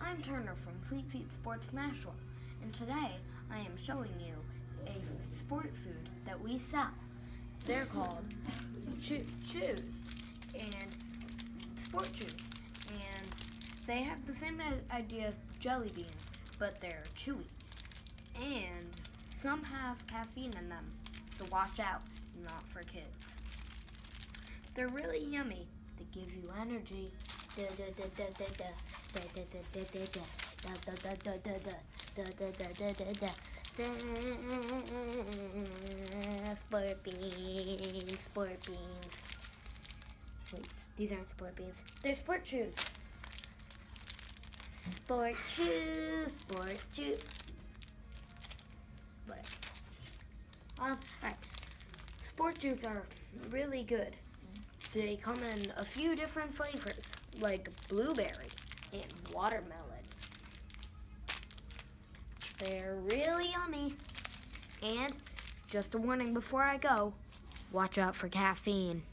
I'm Turner from Fleet Feet Sports Nashville, and today I am showing you a sport food that we sell. They're called CHEWS and sport chews, and they have the same idea as jelly beans, but they're chewy, and some have caffeine in them, so watch out, not for kids. They're really yummy. They give you energy. Sport beans, sport beans. Wait, these aren't sport beans. They're sport chews. Sport chews, sport chew. Whatever. Alright. Sport chews are really good. They come in a few different flavors, like blueberry and watermelon. They're really yummy. And just a warning before I go, watch out for caffeine.